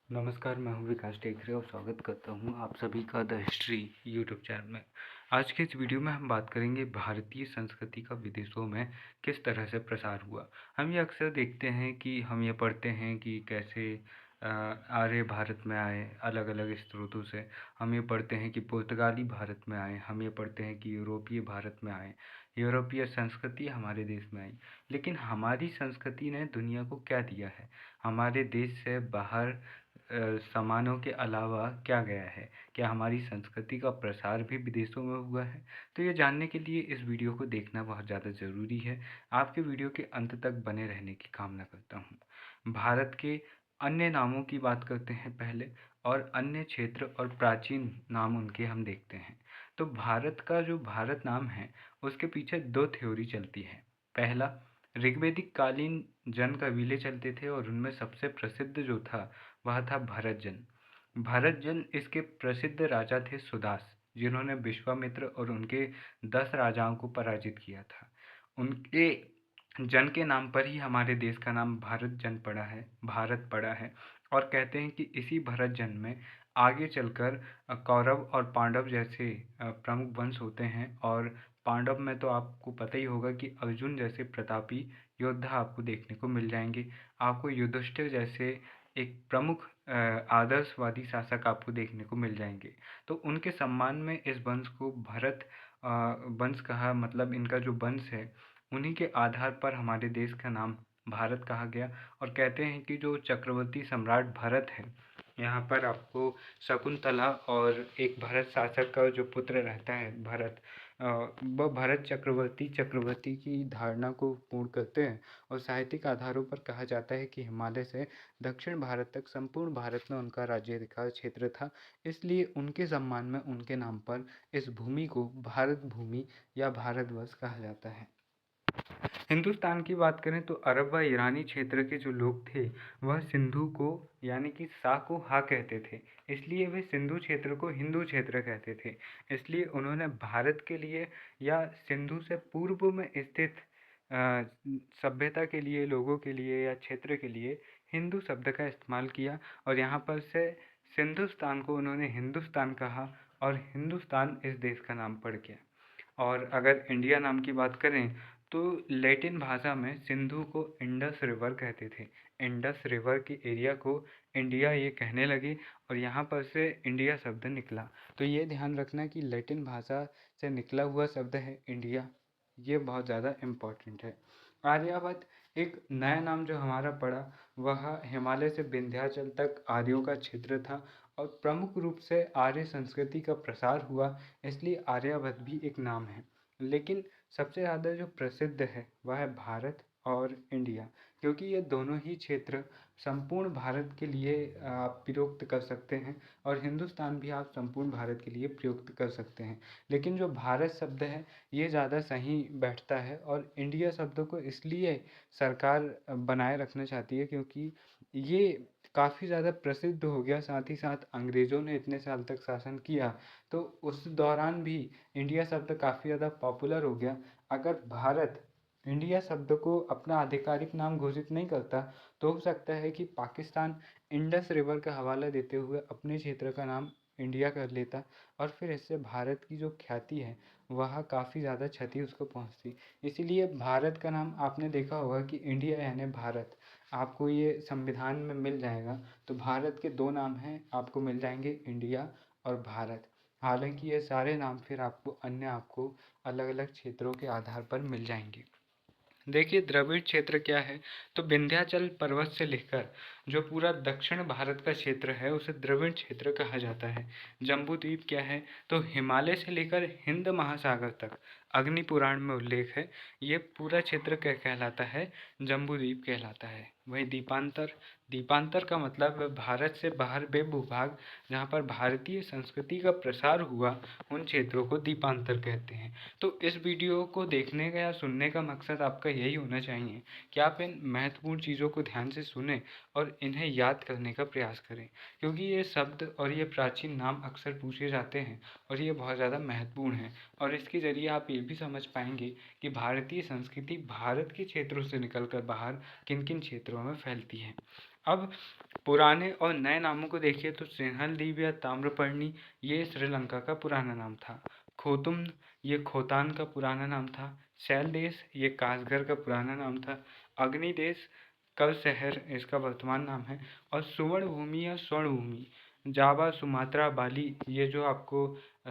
नमस्कार, मैं हूँ विकास टेकरे और स्वागत करता हूँ आप सभी का द हिस्ट्री यूट्यूब चैनल में। आज के इस वीडियो में हम बात करेंगे भारतीय संस्कृति का विदेशों में किस तरह से प्रसार हुआ। हम ये अक्सर देखते हैं कि हम ये पढ़ते हैं कि कैसे आर्य भारत में आए अलग अलग स्रोतों से। हम ये पढ़ते हैं कि पुर्तगाली भारत में आए, हम ये पढ़ते हैं कि यूरोपीय भारत में आए, यूरोपीय संस्कृति हमारे देश में आई। लेकिन हमारी संस्कृति ने दुनिया को क्या दिया है? हमारे देश से बाहर सामानों के अलावा क्या गया है? क्या हमारी संस्कृति का प्रसार भी विदेशों में हुआ है? तो ये जानने के लिए इस वीडियो को देखना बहुत ज़्यादा ज़रूरी है। आपके वीडियो के अंत तक बने रहने की कामना करता हूँ। भारत के अन्य नामों की बात करते हैं पहले, और अन्य क्षेत्र और प्राचीन नाम उनके हम देखते हैं। तो भारत का जो भारत नाम है उसके पीछे दो थ्योरी चलती है। पहला, ऋग्वेदिक कालीन जन कबीले चलते थे और उनमें सबसे प्रसिद्ध जो था वह था भरतजन। भरतजन इसके प्रसिद्ध राजा थे सुदास, जिन्होंने विश्वामित्र और उनके 10 राजाओं को पराजित किया था। उनके जन के नाम पर ही हमारे देश का नाम भारत जन पड़ा है, भारत पड़ा है। और कहते हैं कि इसी भरत जन में आगे चलकर कौरव और पांडव जैसे प्रमुख वंश होते हैं। और पांडव में तो आपको पता ही होगा कि अर्जुन जैसे प्रतापी योद्धा आपको देखने को मिल जाएंगे। आपको युधिष्ठिर जैसे एक प्रमुख आदर्शवादी शासक आपको देखने को मिल जाएंगे। तो उनके सम्मान में इस वंश को भरत वंश कहा, मतलब इनका जो वंश है उन्हीं के आधार पर हमारे देश का नाम भारत कहा गया। और कहते हैं कि जो चक्रवर्ती सम्राट भरत है, यहाँ पर आपको शकुंतला और एक भरत शासक का जो पुत्र रहता है भरत, वह भरत चक्रवर्ती की धारणा को पूर्ण करते हैं। और साहित्यिक आधारों पर कहा जाता है कि हिमालय से दक्षिण भारत तक संपूर्ण भारत में उनका राज्याधिकार क्षेत्र था। इसलिए उनके सम्मान में उनके नाम पर इस भूमि को भारत भूमि या भारतवर्ष कहा जाता है। हिंदुस्तान की बात करें तो अरब व ईरानी क्षेत्र के जो लोग थे वह सिंधु को यानी कि सा को हा कहते थे, इसलिए वे सिंधु क्षेत्र को हिंदू क्षेत्र कहते थे। इसलिए उन्होंने भारत के लिए या सिंधु से पूर्व में स्थित सभ्यता के लिए, लोगों के लिए या क्षेत्र के लिए हिंदू शब्द का इस्तेमाल किया। और यहाँ पर से सिंधुस्तान को उन्होंने हिंदुस्तान कहा और हिंदुस्तान इस देश का नाम पड़ गया। और अगर इंडिया नाम की बात करें तो लैटिन भाषा में सिंधु को इंडस रिवर कहते थे। इंडस रिवर के एरिया को इंडिया ये कहने लगे और यहाँ पर से इंडिया शब्द निकला। तो ये ध्यान रखना कि लैटिन भाषा से निकला हुआ शब्द है इंडिया, ये बहुत ज़्यादा इम्पोर्टेंट है। आर्यावर्त एक नया नाम जो हमारा पड़ा वह हिमालय से विंध्याचल तक आर्यों का क्षेत्र था और प्रमुख रूप से आर्य संस्कृति का प्रसार हुआ, इसलिए आर्यावर्त भी एक नाम है। लेकिन सबसे ज़्यादा जो प्रसिद्ध है वह है भारत और इंडिया, क्योंकि ये दोनों ही क्षेत्र संपूर्ण भारत के लिए आप प्रयुक्त कर सकते हैं। और हिंदुस्तान भी आप संपूर्ण भारत के लिए प्रयुक्त कर सकते हैं। लेकिन जो भारत शब्द है ये ज़्यादा सही बैठता है। और इंडिया शब्द को इसलिए सरकार बनाए रखना चाहती है क्योंकि ये काफ़ी ज़्यादा प्रसिद्ध हो गया, साथ ही साथ अंग्रेज़ों ने इतने साल तक शासन किया तो उस दौरान भी इंडिया शब्द काफ़ी ज़्यादा पॉपुलर हो गया। अगर भारत इंडिया शब्द को अपना आधिकारिक नाम घोषित नहीं करता तो हो सकता है कि पाकिस्तान इंडस रिवर का हवाला देते हुए अपने क्षेत्र का नाम इंडिया कर लेता और फिर इससे भारत की जो ख्याति है वह काफ़ी ज़्यादा क्षति उसको पहुंचती। इसीलिए भारत का नाम आपने देखा होगा कि इंडिया यानी भारत, आपको ये संविधान में मिल जाएगा। तो भारत के दो नाम हैं आपको मिल जाएंगे, इंडिया और भारत। हालांकि ये सारे नाम फिर आपको अलग अलग क्षेत्रों के आधार पर मिल जाएंगे। देखिए द्रविड़ क्षेत्र क्या है, तो विंध्याचल पर्वत से लेकर जो पूरा दक्षिण भारत का क्षेत्र है उसे द्रविड़ क्षेत्र कहा जाता है। जम्बूद्वीप क्या है, तो हिमालय से लेकर हिंद महासागर तक अग्नि पुराण में उल्लेख है, ये पूरा क्षेत्र क्या कहलाता है, जम्बूद्वीप कहलाता है। वही द्वीपांतर, द्वीपांतर का मतलब है भारत से बाहर वे भूभाग जहाँ पर भारतीय संस्कृति का प्रसार हुआ, उन क्षेत्रों को द्वीपांतर कहते हैं। तो इस वीडियो को देखने का या सुनने का मकसद आपका यही होना चाहिए कि आप इन महत्वपूर्ण चीज़ों को ध्यान से सुने और इन्हें याद करने का प्रयास करें, क्योंकि ये शब्द और ये प्राचीन नाम अक्सर पूछे जाते हैं और ये बहुत ज़्यादा महत्वपूर्ण है। और इसके ज़रिए आप ये भी समझ पाएंगे कि भारतीय संस्कृति भारत के क्षेत्रों से निकल छोड़कर बाहर किन किन क्षेत्रों में फैलती है। अब पुराने और नए नामों को देखिए तो सिंहल द्वीप या ताम्रपर्णी ये श्रीलंका का पुराना नाम था। खोतुम ये खोतान का पुराना नाम था। शैल देश ये कासगढ़ का पुराना नाम था। अग्नि देश कल शहर इसका वर्तमान नाम है। और सुवर्ण भूमि या स्वर्ण भूमि जावा सुमात्रा बाली ये जो आपको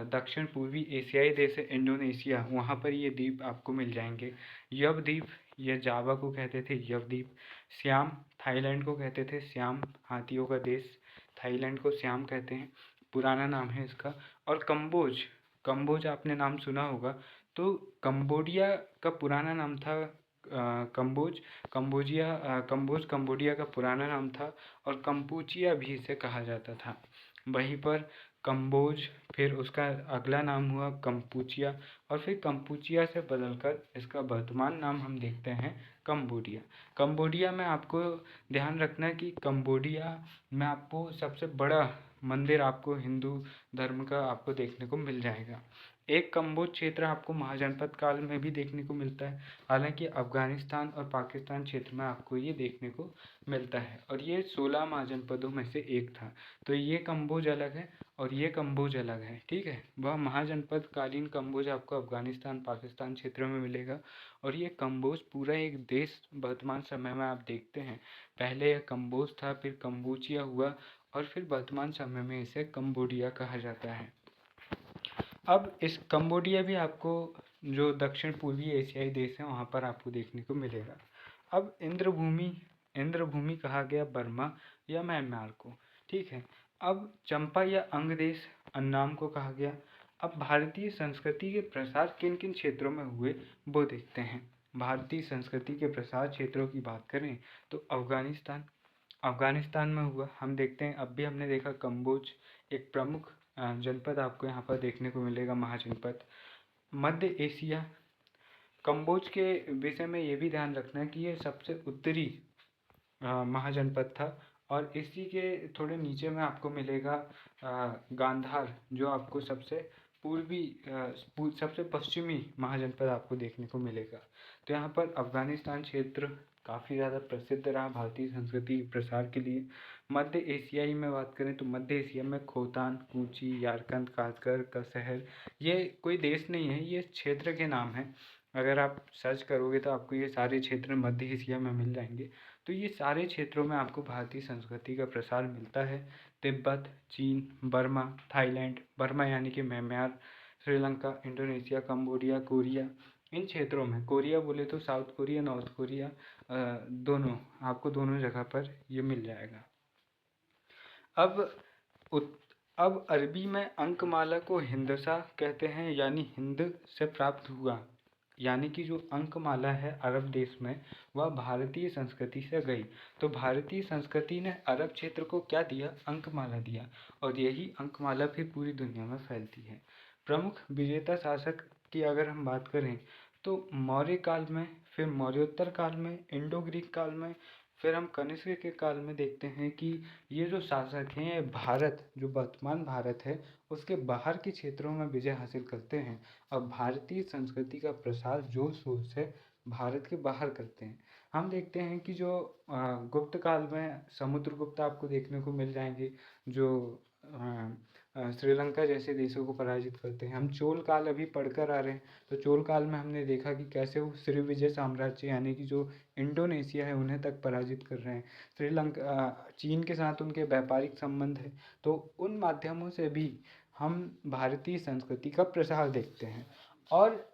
दक्षिण पूर्वी एशियाई देश है इंडोनेशिया, वहाँ पर ये द्वीप आपको मिल जाएंगे। यव द्वीप ये जावा को कहते थे यव द्वीप। श्याम थाईलैंड को कहते थे श्याम, हाथियों का देश थाईलैंड को श्याम कहते हैं, पुराना नाम है इसका। और कंबोज, कंबोज आपने नाम सुना होगा, तो कंबोडिया का पुराना नाम था कंबोज, कंबोज कंबोडिया का पुराना नाम था। और कंपूचिया भी इसे कहा जाता था। वहीं पर कंबोज फिर उसका अगला नाम हुआ कंपूचिया, और फिर कंपूचिया से बदलकर इसका वर्तमान नाम हम देखते हैं कंबोडिया। कंबोडिया में आपको ध्यान रखना है कि कंबोडिया में आपको सबसे बड़ा मंदिर आपको हिंदू धर्म का आपको देखने को मिल जाएगा। एक कंबोज क्षेत्र आपको महाजनपद काल में भी देखने को मिलता है, हालांकि अफगानिस्तान और पाकिस्तान क्षेत्र में आपको ये देखने को मिलता है। और ये 16 महाजनपदों में से एक था। तो ये कंबोज अलग है और ये कंबोज अलग है, ठीक है। वह महाजनपद कालीन कंबोज आपको अफगानिस्तान पाकिस्तान क्षेत्र में मिलेगा। और ये कंबोज पूरा एक देश वर्तमान समय में आप देखते हैं, पहले यह कंबोज था, फिर कंबोचिया हुआ, और फिर वर्तमान समय में इसे कंबोडिया कहा जाता है। अब इस कंबोडिया भी आपको जो दक्षिण पूर्वी एशियाई देश है वहाँ पर आपको देखने को मिलेगा। अब इंद्रभूमि कहा गया बर्मा या म्यांमार को, ठीक है। अब चंपा या अंग देश अन्नाम को कहा गया। अब भारतीय संस्कृति के प्रसार किन किन क्षेत्रों में हुए वो देखते हैं। भारतीय संस्कृति के प्रसार क्षेत्रों की बात करें तो अफगानिस्तान में हुआ, हम देखते हैं। अब भी हमने देखा कंबोज एक प्रमुख जनपद आपको यहाँ पर देखने को मिलेगा, महाजनपद। मध्य एशिया, कंबोज के विषय में ये भी ध्यान रखना है कि ये सबसे उत्तरी महाजनपद था। और इसी के थोड़े नीचे में आपको मिलेगा गांधार, जो आपको सबसे पूर्वी सबसे पश्चिमी महाजनपद आपको देखने को मिलेगा। तो यहाँ पर अफगानिस्तान क्षेत्र काफ़ी ज़्यादा प्रसिद्ध रहा भारतीय संस्कृति प्रसार के लिए। मध्य एशियाई में बात करें तो मध्य एशिया में खोतान, कूची, यारकंद, कासगढ़ का शहर, ये कोई देश नहीं है, ये क्षेत्र के नाम हैं। अगर आप सर्च करोगे तो आपको ये सारे क्षेत्र मध्य एशिया में मिल जाएंगे। तो ये सारे क्षेत्रों में आपको भारतीय संस्कृति का प्रसार मिलता है। तिब्बत, चीन, बर्मा, थाईलैंड, बर्मा यानी कि Myanmar, Sri Lanka, Indonesia, Cambodia, Korea, इन क्षेत्रों में, कोरिया बोले तो साउथ कोरिया, नॉर्थ कोरिया, दोनों आपको दोनों जगह पर ये मिल जाएगा। अब अरबी में अंकमाला को हिंदसा कहते हैं, यानी हिंद से प्राप्त हुआ, यानी कि जो अंकमाला है अरब देश में वह भारतीय संस्कृति से गई। तो भारतीय संस्कृति ने अरब क्षेत्र को क्या दिया, अंकमाला दिया, और यही अंकमाला फिर पूरी दुनिया में फैलती है। प्रमुख विजेता शासक की अगर हम बात करें तो मौर्य काल में, फिर मौर्योत्तर काल में, इंडो ग्रीक काल में, फिर हम कनिष्क के काल में देखते हैं कि ये जो शासक हैं भारत, जो वर्तमान भारत है उसके बाहर के क्षेत्रों में विजय हासिल करते हैं और भारतीय संस्कृति का प्रसार जोर शोर से भारत के बाहर करते हैं। हम देखते हैं कि जो गुप्त काल में समुद्रगुप्त आपको देखने को मिल जाएंगे, जो श्रीलंका जैसे देशों को पराजित करते हैं। हम चोल काल अभी पढ़कर आ रहे हैं, तो चोल काल में हमने देखा कि कैसे वो श्रीविजय साम्राज्य यानी कि जो इंडोनेशिया है उन्हें तक पराजित कर रहे हैं। श्रीलंका चीन के साथ उनके व्यापारिक संबंध है, तो उन माध्यमों से भी हम भारतीय संस्कृति का प्रसार देखते हैं। और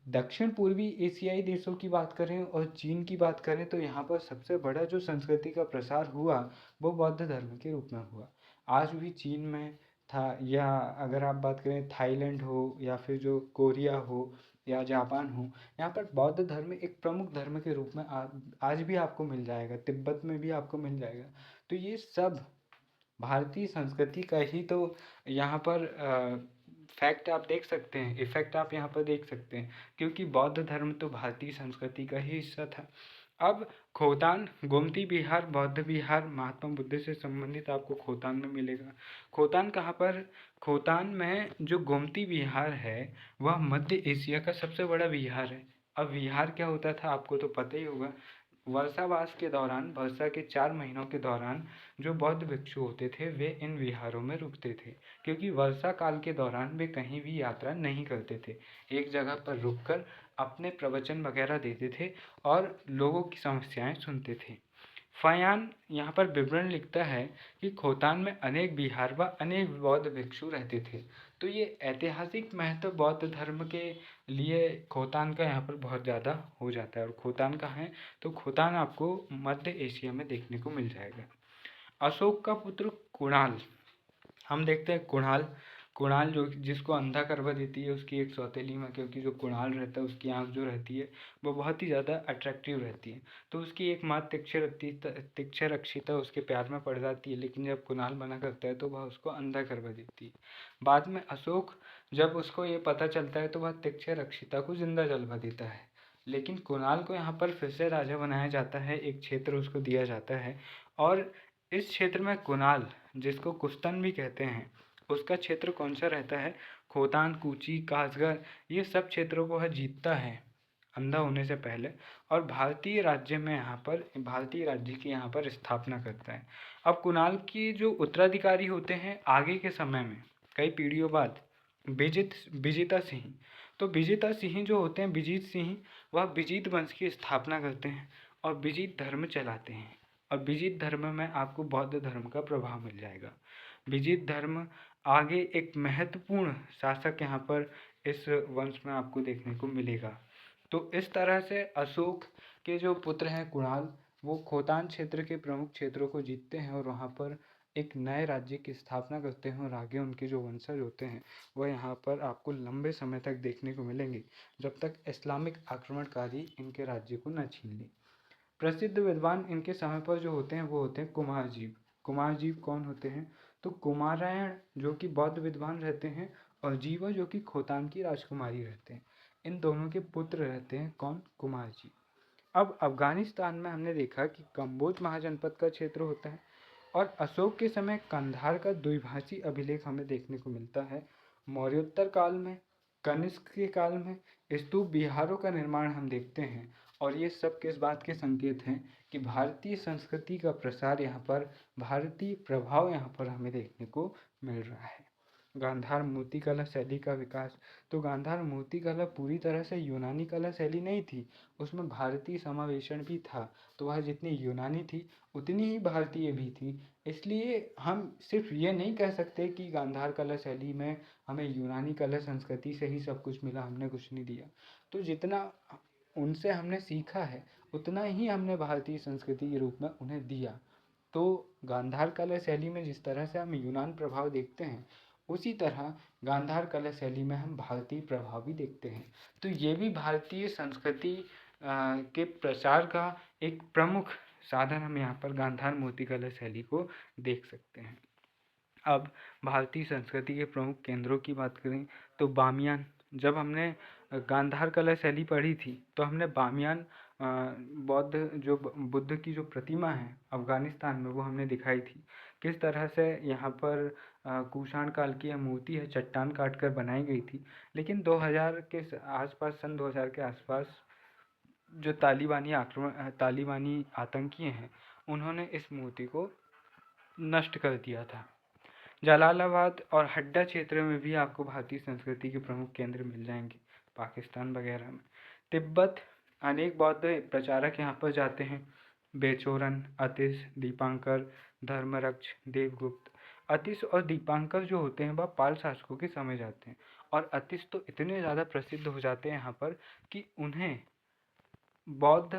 दक्षिण पूर्वी एशियाई देशों की बात करें और चीन की बात करें तो यहाँ पर सबसे बड़ा जो संस्कृति का प्रसार हुआ वो बौद्ध धर्म के रूप में हुआ। आज भी चीन में था, या अगर आप बात करें थाईलैंड हो या फिर जो कोरिया हो या जापान हो, यहाँ पर बौद्ध धर्म एक प्रमुख धर्म के रूप में आज भी आपको मिल जाएगा। तिब्बत में भी आपको मिल जाएगा। तो ये सब भारतीय संस्कृति का ही तो यहाँ पर फैक्ट आप देख सकते हैं, इफेक्ट आप यहाँ पर देख सकते हैं, क्योंकि बौद्ध धर्म तो भारतीय संस्कृति का ही हिस्सा था। अब खोतान, गोमती विहार, बौद्ध विहार, महात्मा बुद्ध से संबंधित आपको खोतान में मिलेगा। खोतान कहाँ पर, खोतान में जो गोमती विहार है वह मध्य एशिया का सबसे बड़ा विहार है। अब विहार क्या होता था आपको तो पता ही होगा, वर्षावास के दौरान, वर्षा के 4 महीनों के दौरान जो बौद्ध भिक्षु होते थे वे इन विहारों में रुकते थे, क्योंकि वर्षा काल के दौरान वे कहीं भी यात्रा नहीं करते थे। एक जगह पर रुककर अपने प्रवचन वगैरह देते थे और लोगों की समस्याएं सुनते थे। फायान यहाँ पर विवरण लिखता है कि खोतान में अनेक विहार व अनेक बौद्ध भिक्षु रहते थे। तो ये ऐतिहासिक महत्व बौद्ध धर्म के लिए खोतान का यहाँ पर बहुत ज़्यादा हो जाता है। और खोतान कहाँ है? तो खोतान आपको मध्य एशिया में देखने को मिल जाएगा। अशोक का पुत्र कुणाल, हम देखते हैं कुणाल जो जिसको अंधा करवा देती है उसकी एक सौतेली माँ, क्योंकि जो कुणाल रहता है उसकी आँख जो रहती है वो बहुत ही ज़्यादा अट्रैक्टिव रहती है। तो उसकी एक माँ तिक्षरक्षिता उसके प्यार में पड़ जाती है, लेकिन जब कुणाल मना करता है तो वह उसको अंधा करवा देती है। बाद में अशोक जब उसको ये पता चलता है तो वह तिक्षरक्षिता को जिंदा जलवा देता है। लेकिन कुणाल को यहाँ पर फिर से राजा बनाया जाता है, एक क्षेत्र उसको दिया जाता है। और इस क्षेत्र में कुणाल, जिसको कुस्तन भी कहते हैं, उसका क्षेत्र कौन सा रहता है? खोतान, कूची, कासगढ़, ये सब क्षेत्रों को वह जीतता है अंधा होने से पहले, और भारतीय राज्य की यहाँ पर स्थापना करता है। अब कुणाल की जो उत्तराधिकारी होते हैं आगे के समय में कई पीढ़ियों बाद, विजिता सिंह। तो विजिता सिंह जो होते हैं, विजीत सिंह, वह विजीत वंश की स्थापना करते हैं और विजीत धर्म चलाते हैं। और विजीत धर्म में आपको बौद्ध धर्म का प्रभाव मिल जाएगा। विजीत धर्म आगे एक महत्वपूर्ण शासक यहाँ पर इस वंश में आपको देखने को मिलेगा। तो इस तरह से अशोक के जो पुत्र हैं कुणाल, वो खोतान क्षेत्र के प्रमुख क्षेत्रों को जीतते हैं और वहाँ पर एक नए राज्य की स्थापना करते हैं। और आगे उनके जो वंशज होते हैं वह यहाँ पर आपको लंबे समय तक देखने को मिलेंगे, जब तक इस्लामिक आक्रमणकारी इनके राज्य को न छीन ले। प्रसिद्ध विद्वान इनके समय पर जो होते हैं वो होते हैं कुमारजीव। कुमारजीव कौन होते हैं? तो कुमारायण जो कि बौद्ध विद्वान रहते हैं, और जीवा जो कि खोतान की राजकुमारी रहते हैं। इन दोनों के पुत्र रहते हैं कौन? कुमारजीव। अब अफगानिस्तान में हमने देखा कि कम्बोज महाजनपद का क्षेत्र होता है, और अशोक के समय कंधार का द्विभाषी अभिलेख हमें देखने को मिलता है। मौर्योत्तर काल में, कनिष्क के काल में स्तूप विहारों का निर्माण हम देखते हैं। और ये सब किस बात के संकेत हैं? कि भारतीय संस्कृति का प्रसार यहाँ पर, भारतीय प्रभाव यहाँ पर हमें देखने को मिल रहा है। गांधार मूर्तिकला शैली का विकास। तो गांधार मूर्तिकला पूरी तरह से यूनानी कला शैली नहीं थी, उसमें भारतीय समावेशन भी था। तो वह जितनी यूनानी थी उतनी ही भारतीय भी थी। इसलिए हम सिर्फ ये नहीं कह सकते कि गांधार कला शैली में हमें यूनानी कला संस्कृति से ही सब कुछ मिला, हमने कुछ नहीं दिया। तो जितना उनसे हमने सीखा है उतना ही हमने भारतीय संस्कृति के रूप में उन्हें दिया। तो गांधार कला शैली में जिस तरह से हम यूनान प्रभाव देखते हैं, उसी तरह गांधार कला शैली में हम भारतीय प्रभाव भी देखते हैं। तो ये भी भारतीय संस्कृति के प्रचार का एक प्रमुख साधन हम यहाँ पर गांधार मूर्तिकला शैली को देख सकते हैं। अब भारतीय संस्कृति के प्रमुख केंद्रों की बात करें तो बामियान। जब हमने गांधार कला शैली पढ़ी थी तो हमने बामियान बुद्ध की जो प्रतिमा है अफगानिस्तान में, वो हमने दिखाई थी। किस तरह से यहाँ पर कुषाण काल की यह मूर्ति है, चट्टान काट कर बनाई गई थी। लेकिन 2000 के आसपास, सन 2000 के आसपास जो तालिबानी आतंकी हैं, उन्होंने इस मूर्ति को नष्ट कर दिया था। जलालाबाद और हड्डा क्षेत्र में भी आपको भारतीय संस्कृति के प्रमुख केंद्र मिल जाएंगे, पाकिस्तान वगैरह में। तिब्बत, अनेक बौद्ध प्रचारक यहाँ पर जाते हैं। बेचोरन, अतिश, दीपांकर, धर्मरक्ष, देवगुप्त। अतिश और दीपांकर जो होते हैं वह पाल शासकों के समय जाते हैं, और अतिश तो इतने ज़्यादा प्रसिद्ध हो जाते हैं यहाँ पर कि उन्हें बौद्ध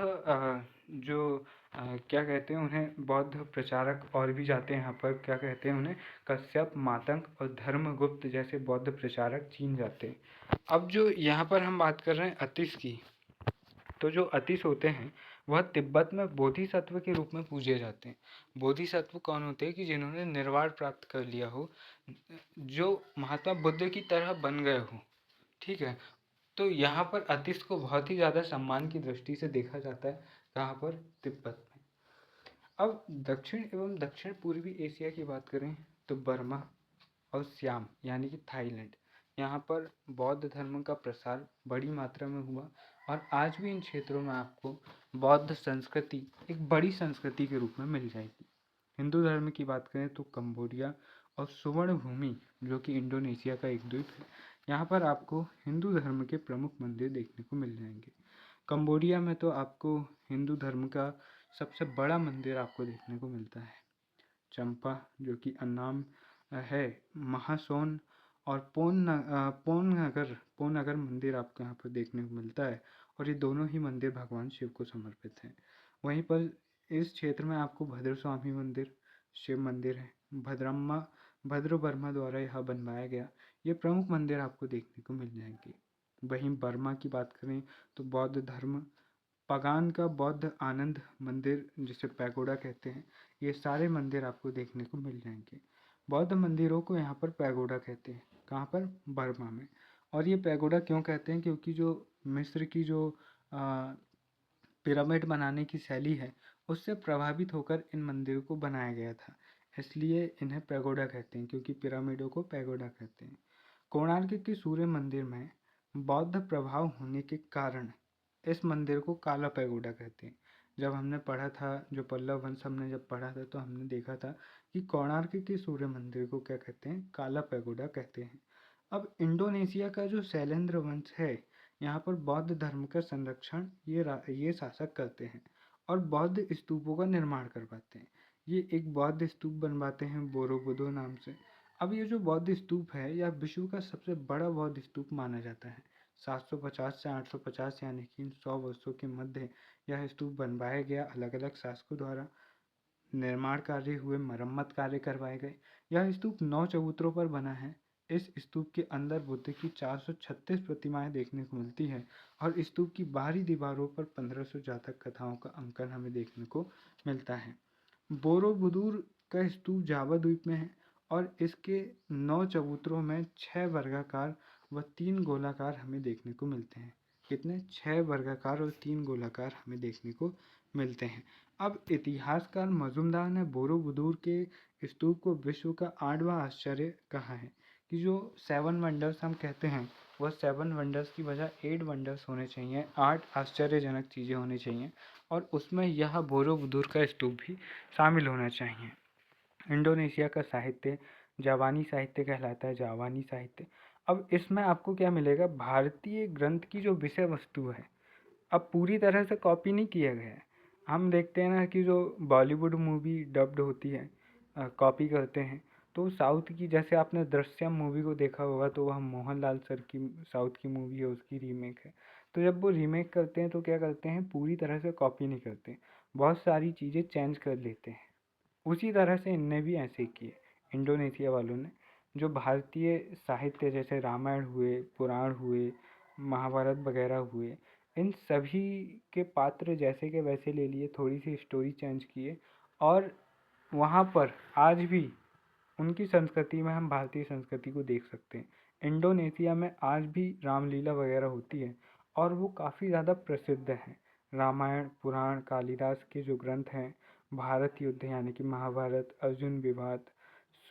क्या कहते हैं, उन्हें बौद्ध प्रचारक और भी जाते हैं यहाँ पर, क्या कहते हैं उन्हें, कश्यप, मातंग और धर्मगुप्त जैसे बौद्ध प्रचारक चीन जाते हैं। अब जो यहाँ पर हम बात कर रहे हैं अतिश की, तो जो अतिश होते हैं वह तिब्बत में बोधिसत्व के रूप में पूजे जाते हैं। बोधिसत्व कौन होते हैं? कि जिन्होंने निर्वाण प्राप्त कर लिया हो, जो महात्मा बुद्ध की तरह बन गए हो। ठीक है, तो यहाँ पर अतिश को बहुत ही ज़्यादा सम्मान की दृष्टि से देखा जाता है। कहाँ पर? तिब्बत में। अब दक्षिण एवं दक्षिण पूर्वी एशिया की बात करें तो बर्मा और सियाम यानी कि थाईलैंड, यहाँ पर बौद्ध धर्म का प्रसार बड़ी मात्रा में हुआ। और आज भी इन क्षेत्रों में आपको बौद्ध संस्कृति एक बड़ी संस्कृति के रूप में मिल जाएगी। हिंदू धर्म की बात करें तो कंबोडिया और सुवर्ण भूमि जो कि इंडोनेशिया का एक द्वीप है, यहाँ पर आपको हिंदू धर्म के प्रमुख मंदिर देखने को मिल जाएंगे। कंबोडिया में तो आपको हिंदू धर्म का सबसे बड़ा मंदिर आपको देखने को मिलता है, चंपा, जो कि अन्नाम है, महासोन और पोन नगर मंदिर आपको यहाँ पर देखने को मिलता है, और ये दोनों ही मंदिर भगवान शिव को समर्पित हैं। वहीं पर इस क्षेत्र में आपको भद्र स्वामी मंदिर, शिव मंदिर है, भद्र वर्मा द्वारा यह बनवाया गया, ये प्रमुख मंदिर आपको देखने को मिल जाएंगे। वहीं बर्मा की बात करें तो बौद्ध धर्म, पगान का बौद्ध आनंद मंदिर जिसे पैगोडा कहते हैं, ये सारे मंदिर आपको देखने को मिल जाएंगे। बौद्ध मंदिरों को यहाँ पर पैगोडा कहते हैं। कहाँ पर? बर्मा में। और ये पैगोडा क्यों कहते हैं? क्योंकि जो मिस्र की जो पिरामिड बनाने की शैली है, उससे प्रभावित होकर इन मंदिरों को बनाया गया था, इसलिए इन्हें पैगोडा कहते हैं, क्योंकि पिरामिडों को पैगोडा कहते हैं। कोणार्क के सूर्य मंदिर में बौद्ध प्रभाव होने के कारण इस मंदिर को काला पैगोडा कहते हैं। जब हमने पढ़ा था, जो पल्लव वंश हमने जब पढ़ा था, तो हमने देखा था कि कोणार्क के सूर्य मंदिर को क्या कहते हैं? काला पैगोडा कहते हैं। अब इंडोनेशिया का जो शैलेंद्र वंश है, यहाँ पर बौद्ध धर्म का संरक्षण ये शासक करते हैं और बौद्ध स्तूपों का निर्माण करवाते हैं। ये एक बौद्ध स्तूप बनवाते हैं बोरोबुदो नाम से। अब ये जो बौद्ध स्तूप है, यह विश्व का सबसे बड़ा बौद्ध स्तूप माना जाता है। 750 से 850 यानी कि इन 100 वर्षों के मध्य यह स्तूप बनवाया गया अलग अलग शासकों द्वारा। निर्माण कार्य हुए, मरम्मत कार्य करवाए गए। यह स्तूप 9 चबूतरों पर बना है। इस स्तूप के अंदर बुद्ध की 436 प्रतिमाएं देखने को मिलती है और स्तूप की बाहरी दीवारों पर 1500 जातक कथाओं का अंकन हमें देखने को मिलता है। बोरोबुदूर का स्तूप जावा द्वीप में है और इसके 9 चबूतरों में 6 वर्गाकार व 3 गोलाकार हमें देखने को मिलते हैं। कितने? 6 वर्गाकार और 3 गोलाकार हमें देखने को मिलते हैं। अब इतिहासकार मजुमदार ने बोरोबुदूर के स्तूप को विश्व का 8वां आश्चर्य कहा है, कि जो 7 वंडर्स हम कहते हैं, वह 7 वंडर्स की बजाय 8 वंडर्स होने चाहिए, 8 आश्चर्यजनक चीज़ें होनी चाहिए, और उसमें यह बोरोबुदूर का स्तूप भी शामिल होना चाहिए। इंडोनेशिया का साहित्य जावानी साहित्य कहलाता है, जावानी साहित्य। अब इसमें आपको क्या मिलेगा? भारतीय ग्रंथ की जो विषय वस्तु है, अब पूरी तरह से कॉपी नहीं किया गया है। हम देखते हैं ना कि जो बॉलीवुड मूवी डब्ड होती है, कॉपी करते हैं, तो साउथ की, जैसे आपने दृश्यम मूवी को देखा होगा, तो वह मोहनलाल सर की साउथ की मूवी है, उसकी रीमेक है। तो जब वो रीमेक करते हैं तो क्या करते हैं? पूरी तरह से कॉपी नहीं करते, बहुत सारी चीज़ें चेंज कर लेते हैं। उसी तरह से इनने भी ऐसे किए, इंडोनेशिया वालों ने। जो भारतीय साहित्य जैसे रामायण हुए, पुराण हुए, महाभारत वगैरह हुए, इन सभी के पात्र जैसे के वैसे ले लिए, थोड़ी सी स्टोरी चेंज किए, और वहाँ पर आज भी उनकी संस्कृति में हम भारतीय संस्कृति को देख सकते हैं। इंडोनेशिया में आज भी रामलीला वगैरह होती है और वो काफ़ी ज़्यादा प्रसिद्ध हैं। रामायण, पुराण, कालिदास के जो ग्रंथ हैं, भारत युद्ध यानी कि महाभारत, अर्जुन विवाद,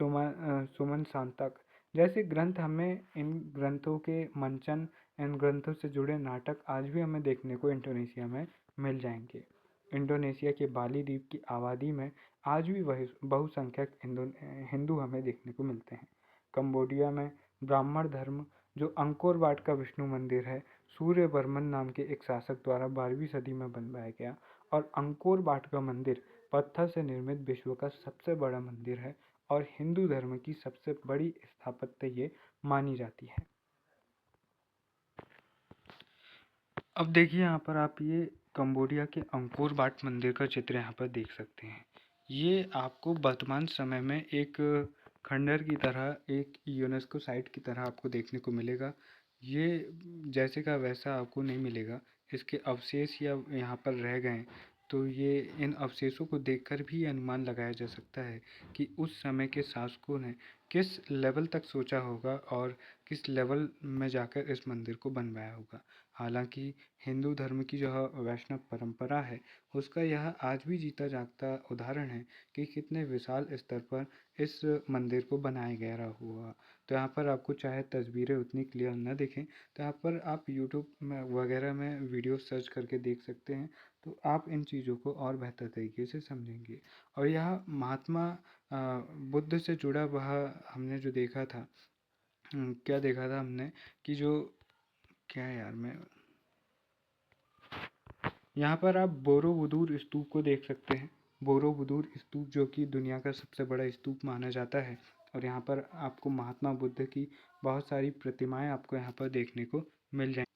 सुमन सांतक जैसे ग्रंथ, हमें इन ग्रंथों के मंचन, इन ग्रंथों से जुड़े नाटक आज भी हमें देखने को इंडोनेशिया में मिल जाएंगे। इंडोनेशिया के बाली द्वीप की आबादी में आज भी वही बहुसंख्यक हिंदू हमें देखने को मिलते हैं। कंबोडिया में ब्राह्मण धर्म, जो अंकोर वाट का विष्णु मंदिर है, सूर्यवर्मन नाम के एक शासक द्वारा 12वीं सदी में बनवाया गया, और अंकोर वाट का मंदिर पत्थर से निर्मित विश्व का सबसे बड़ा मंदिर है और हिंदू धर्म की सबसे बड़ी स्थापत्य ये मानी जाती है। अब देखिए यहाँ पर आप ये कंबोडिया के अंकोर वाट मंदिर का चित्र यहाँ पर देख सकते हैं। ये आपको वर्तमान समय में एक खंडहर की तरह, एक यूनेस्को साइट की तरह आपको देखने को मिलेगा। ये जैसे का वैसा आपको नहीं मिलेगा, इसके अवशेष या यहाँ पर रह गए, तो ये इन अवशेषों को देखकर भी अनुमान लगाया जा सकता है कि उस समय के शासकों ने किस लेवल तक सोचा होगा और किस लेवल में जाकर इस मंदिर को बनवाया होगा। हालांकि हिंदू धर्म की जो वैष्णव परंपरा है उसका यह आज भी जीता जागता उदाहरण है कि कितने विशाल स्तर पर इस मंदिर को बनाया गया हुआ। तो यहाँ पर आपको चाहे तस्वीरें उतनी क्लियर न दिखें तो यहाँ पर आप यूट्यूब में वगैरह में वीडियो सर्च करके देख सकते हैं, तो आप इन चीज़ों को और बेहतर तरीके से समझेंगे। और यह महात्मा बुद्ध से जुड़ा वह हमने जो देखा था, क्या देखा था हमने कि जो क्या है यार, मैं यहाँ पर आप बोरोबुदुर स्तूप को देख सकते हैं। बोरोबुदुर स्तूप जो कि दुनिया का सबसे बड़ा स्तूप माना जाता है, और यहाँ पर आपको महात्मा बुद्ध की बहुत सारी प्रतिमाएं आपको यहाँ पर देखने को मिल जाएंगी।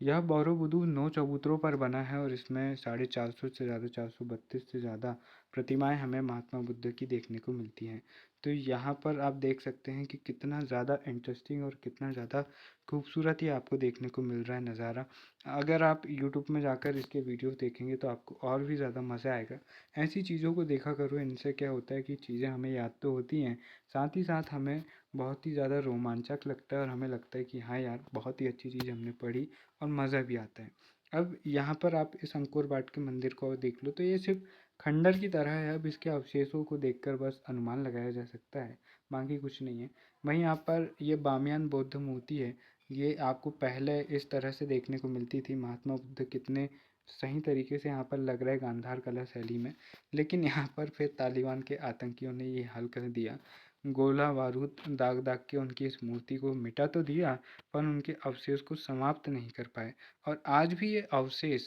यह बोरोबुदुर 9 चबूतरों पर बना है और इसमें 450 से ज़्यादा 432 से ज़्यादा प्रतिमाएं हमें महात्मा बुद्ध की देखने को मिलती हैं। तो यहाँ पर आप देख सकते हैं कि कितना ज़्यादा इंटरेस्टिंग और कितना ज़्यादा खूबसूरत ये आपको देखने को मिल रहा है नज़ारा। अगर आप यूट्यूब में जाकर इसके वीडियोस देखेंगे तो आपको और भी ज़्यादा मज़ा आएगा। ऐसी चीज़ों को देखा करो, इनसे क्या होता है कि चीज़ें हमें याद तो होती हैं, साथ ही साथ हमें बहुत ही ज़्यादा रोमांचक लगता है और हमें लगता है कि हाँ यार, बहुत ही अच्छी चीज़ हमने पढ़ी और मज़ा भी आता है। अब यहाँ पर आप इस अंकोर वाट के मंदिर को देख लो तो ये सिर्फ खंडर की तरह है। अब इसके अवशेषों को देखकर बस अनुमान लगाया जा सकता है, बाकी कुछ नहीं है। वहीं यहाँ पर ये बामियान बौद्ध मूर्ति है, ये आपको पहले इस तरह से देखने को मिलती थी। महात्मा बुद्ध कितने सही तरीके से यहाँ पर लग रहा है गांधार कला शैली में, लेकिन यहाँ पर फिर तालिबान के आतंकियों ने ये हल कर दिया। गोला बारूद दाग दाग के उनकी इस मूर्ति को मिटा तो दिया, पर उनके अवशेष को समाप्त नहीं कर पाए। और आज भी ये अवशेष,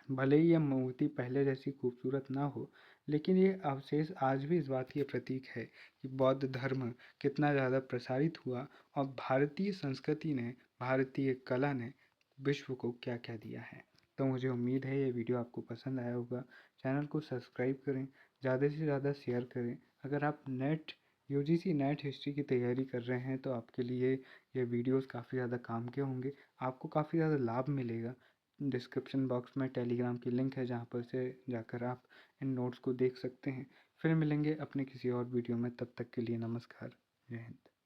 भले ही यह मूर्ति पहले जैसी खूबसूरत ना हो, लेकिन ये अवशेष आज भी इस बात की प्रतीक है कि बौद्ध धर्म कितना ज़्यादा प्रसारित हुआ और भारतीय संस्कृति ने, भारतीय कला ने विश्व को क्या क्या दिया है। तो मुझे उम्मीद है ये वीडियो आपको पसंद आया होगा। चैनल को सब्सक्राइब करें, ज़्यादा से ज़्यादा शेयर करें। अगर आप नेट यूजीसी नेट हिस्ट्री की तैयारी कर रहे हैं तो आपके लिए ये वीडियोस काफ़ी ज़्यादा काम के होंगे, आपको काफ़ी ज़्यादा लाभ मिलेगा। डिस्क्रिप्शन बॉक्स में टेलीग्राम की लिंक है जहाँ पर से जाकर आप इन नोट्स को देख सकते हैं। फिर मिलेंगे अपने किसी और वीडियो में, तब तक के लिए नमस्कार, जय हिंद।